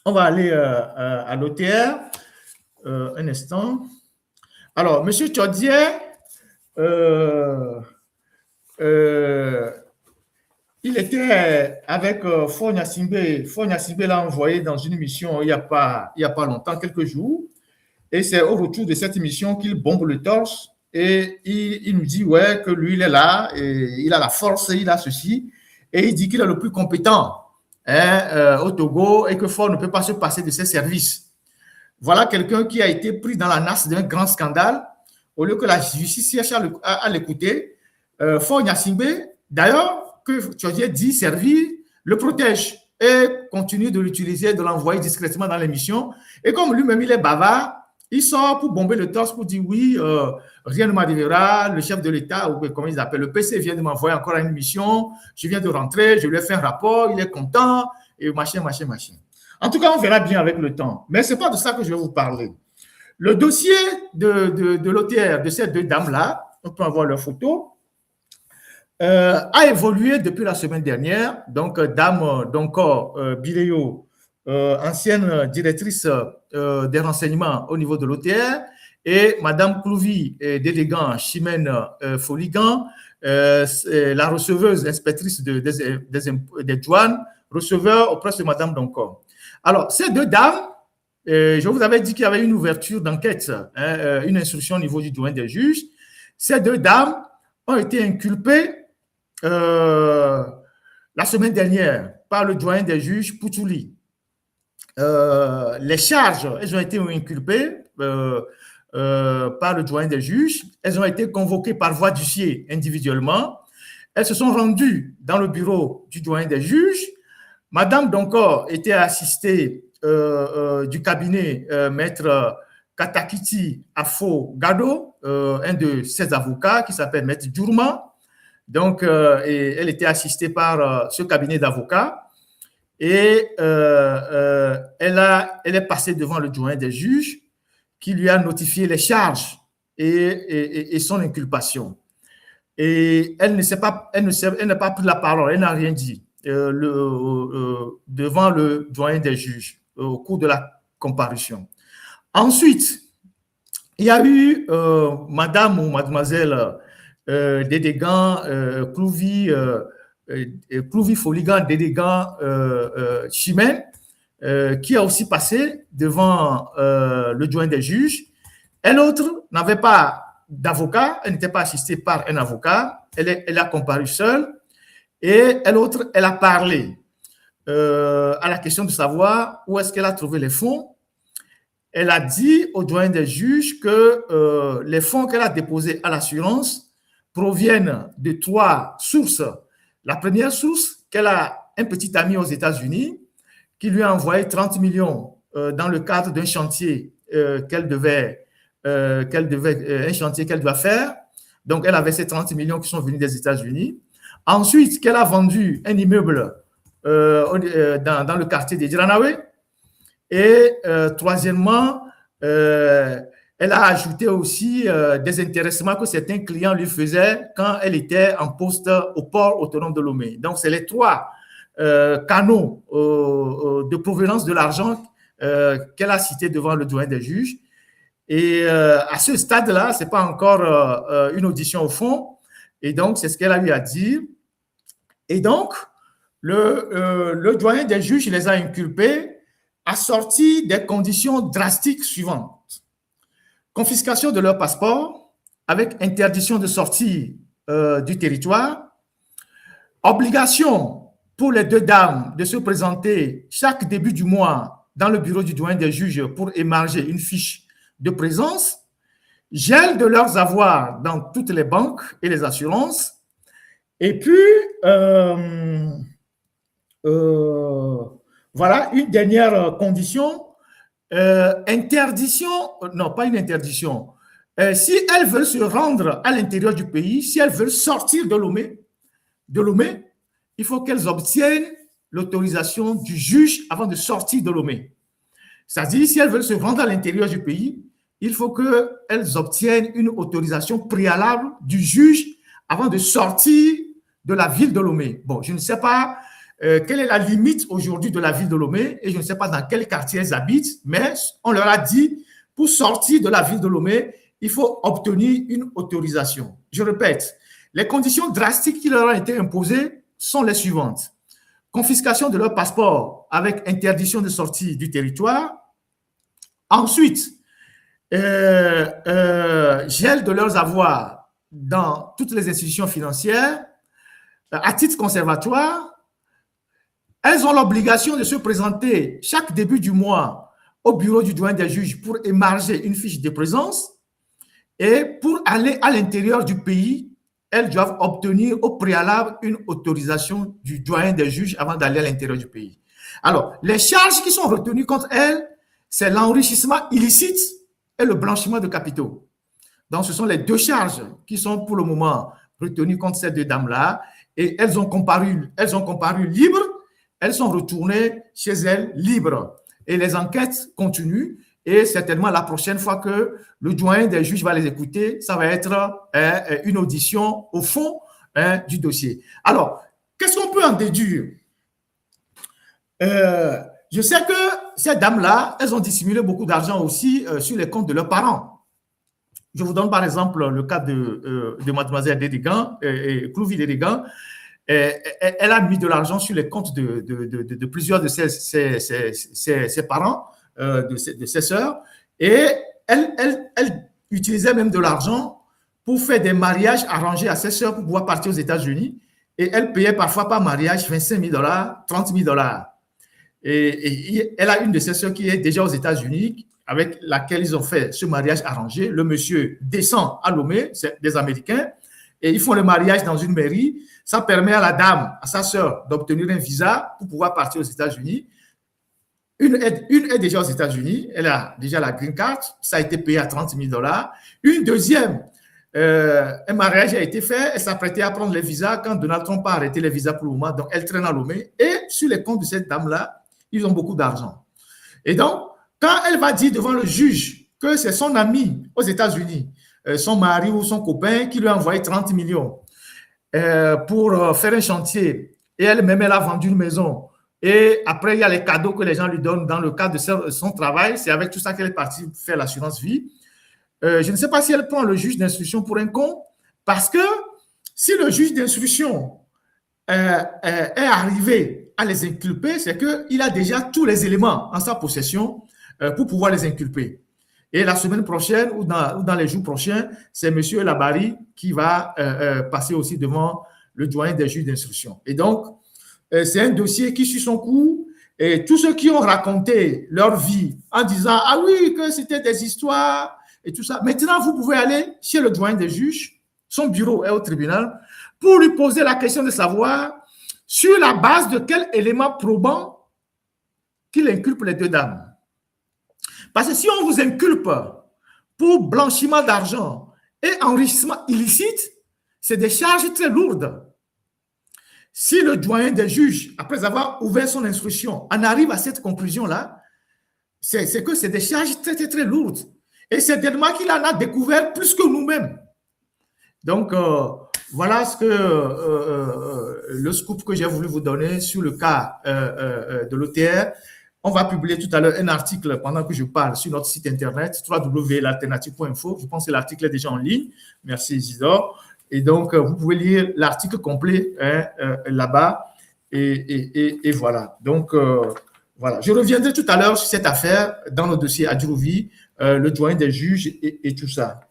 On va aller à l'OTR. Un instant. Alors, M. Tchodier, il était avec Fonia Simbe. Fonia Simbe l'a envoyé dans une mission il n'y a pas longtemps, quelques jours. Et c'est au retour de cette mission qu'il bombe le torse. Et il nous dit ouais, que lui, il est là, et il a la force, il a ceci. Et il dit qu'il est le plus compétent au Togo et que Ford ne peut pas se passer de ses services. Voilà quelqu'un qui a été pris dans la nasse d'un grand scandale. Au lieu que la justice cherche à l'écouter, Ford Gnassingbé, d'ailleurs, que Tchodier dit servir, le protège et continue de l'utiliser, de l'envoyer discrètement dans l'émission. Et comme lui-même, il est bavard, il sort pour bomber le torse pour dire oui, rien ne m'arrivera, le chef de l'État, ou comment ils appellent, le PC vient de m'envoyer encore à une mission, je viens de rentrer, je lui ai fait un rapport, il est content, et machin. En tout cas, on verra bien avec le temps. Mais ce n'est pas de ça que je vais vous parler. Le dossier de l'OTR, de ces deux dames-là, on peut avoir leurs photos, a évolué depuis la semaine dernière. Donc, Dame Donkor Biléo, ancienne directrice des renseignements au niveau de l'OTR, et Madame Clouvi Délégan Chimène Foligan, la receveuse, inspectrice des douanes, receveur auprès de Madame Donkor. Alors, ces deux dames, je vous avais dit qu'il y avait une ouverture d'enquête, une instruction au niveau du doyen des juges. Ces deux dames ont été inculpées la semaine dernière par le doyen des juges Poutouli. Les charges, elles ont été inculpées par le doyen des juges. Elles ont été convoquées par voie d'huissier individuellement. Elles se sont rendues dans le bureau du doyen des juges. Madame Donkor était assistée du cabinet maître Katakiti Afo Gado, un de ses avocats qui s'appelle maître Djourma. Donc, elle était assistée par ce cabinet d'avocats et elle est passée devant le doyen des juges qui lui a notifié les charges et son inculpation. Et elle n'a pas pris la parole, elle n'a rien dit devant le doyen des juges au cours de la comparution. Ensuite, il y a eu madame ou mademoiselle Dédégan Clouvi Foligan Dédégan Chimène qui a aussi passé devant le doyen des juges. Elle autre n'avait pas d'avocat, elle n'était pas assistée par un avocat, elle a comparu seule. Et l'autre, elle a parlé à la question de savoir où est-ce qu'elle a trouvé les fonds. Elle a dit au doyen des juges que les fonds qu'elle a déposés à l'assurance proviennent de 3 sources. La première source, qu'elle a un petit ami aux États-Unis qui lui a envoyé 30 millions dans le cadre d'un chantier qu'elle doit faire. Donc, elle avait ces 30 millions qui sont venus des États-Unis. Ensuite, qu'elle a vendu un immeuble dans le quartier de Djiranawe. Et troisièmement, elle a ajouté aussi des intéressements que certains clients lui faisaient quand elle était en poste au port autonome de Lomé. Donc, c'est les 3 canaux de provenance de l'argent qu'elle a cités devant le doyen des juges. Et à ce stade-là, ce n'est pas encore une audition au fond. Et donc, c'est ce qu'elle a eu à dire. Et donc, le doyen des juges les a inculpés assortis des conditions drastiques suivantes. Confiscation de leur passeport avec interdiction de sortir du territoire, obligation pour les 2 dames de se présenter chaque début du mois dans le bureau du doyen des juges pour émarger une fiche de présence, gel de leurs avoirs dans toutes les banques et les assurances, et puis, voilà, une dernière condition, interdiction, non, pas une interdiction. Si elles veulent se rendre à l'intérieur du pays, si elles veulent sortir de Lomé, il faut qu'elles obtiennent l'autorisation du juge avant de sortir de Lomé. C'est-à-dire, si elles veulent se rendre à l'intérieur du pays, il faut qu'elles obtiennent une autorisation préalable du juge avant de sortir de la ville de Lomé. Bon, je ne sais pas quelle est la limite aujourd'hui de la ville de Lomé, et je ne sais pas dans quel quartier elles habitent, mais on leur a dit, pour sortir de la ville de Lomé, il faut obtenir une autorisation. Je répète, les conditions drastiques qui leur ont été imposées sont les suivantes. Confiscation de leur passeport avec interdiction de sortie du territoire. Ensuite, gel de leurs avoirs dans toutes les institutions financières à titre conservatoire. Elles ont l'obligation de se présenter chaque début du mois au bureau du doyen des juges pour émarger une fiche de présence. Et pour aller à l'intérieur du pays, elles doivent obtenir au préalable une autorisation du doyen des juges avant d'aller à l'intérieur du pays. Alors, les charges qui sont retenues contre elles, c'est l'enrichissement illicite et le blanchiment de capitaux. Donc, ce sont les deux charges qui sont pour le moment retenues contre ces deux dames-là. Et elles ont comparu libres, elles sont retournées chez elles libres. Et les enquêtes continuent. Et certainement, la prochaine fois que le doyen des juges va les écouter, ça va être une audition au fond du dossier. Alors, qu'est-ce qu'on peut en déduire? Je sais que ces dames-là, elles ont dissimulé beaucoup d'argent aussi sur les comptes de leurs parents. Je vous donne par exemple le cas de mademoiselle Dédégan, Clouvy Dédégan. Elle a mis de l'argent sur les comptes de plusieurs de ses parents, de ses sœurs, et elle utilisait même de l'argent pour faire des mariages arrangés à ses sœurs pour pouvoir partir aux États-Unis, et elle payait parfois par mariage 25 000 $, 30 000 $. Et elle a une de ses sœurs qui est déjà aux États-Unis, avec laquelle ils ont fait ce mariage arrangé. Le monsieur descend à Lomé, c'est des Américains, et ils font le mariage dans une mairie. Ça permet à la dame, à sa sœur, d'obtenir un visa pour pouvoir partir aux États-Unis. Une est déjà aux États-Unis, elle a déjà la green card, ça a été payé à 30 000 $. Une deuxième, un mariage a été fait, elle s'apprêtait à prendre les visas quand Donald Trump a arrêté les visas pour le moment, donc elle traîne à Lomé. Et sur les comptes de cette dame-là, ils ont beaucoup d'argent. Et donc, quand elle va dire devant le juge que c'est son ami aux États-Unis, son mari ou son copain qui lui a envoyé 30 millions pour faire un chantier, et elle-même, elle a vendu une maison, et après, il y a les cadeaux que les gens lui donnent dans le cadre de son travail, c'est avec tout ça qu'elle est partie faire l'assurance vie. Je ne sais pas si elle prend le juge d'instruction pour un con, parce que si le juge d'instruction est arrivé à les inculper, c'est qu'il a déjà tous les éléments en sa possession pour pouvoir les inculper. Et la semaine prochaine ou dans les jours prochains, c'est M. Labari qui va passer aussi devant le doyen des juges d'instruction. Et donc, c'est un dossier qui suit son cours. Et tous ceux qui ont raconté leur vie en disant « Ah oui, que c'était des histoires et tout ça », maintenant, vous pouvez aller chez le doyen des juges, son bureau est au tribunal, pour lui poser la question de savoir sur la base de quel élément probant qu'il inculpe les deux dames. Parce que si on vous inculpe pour blanchiment d'argent et enrichissement illicite, c'est des charges très lourdes. Si le doyen des juges, après avoir ouvert son instruction, en arrive à cette conclusion-là, c'est que c'est des charges très, très, très lourdes. Et c'est certainement qu'il en a découvert plus que nous-mêmes. Donc, voilà ce que le scoop que j'ai voulu vous donner sur le cas de l'OTR. On va publier tout à l'heure un article pendant que je parle sur notre site internet www.l'alternative.info. Je pense que l'article est déjà en ligne. Merci Isidore. Et donc, vous pouvez lire l'article complet là-bas. Et voilà. Donc, voilà. Je reviendrai tout à l'heure sur cette affaire dans le dossier Adjourovi, le doyen des juges et tout ça.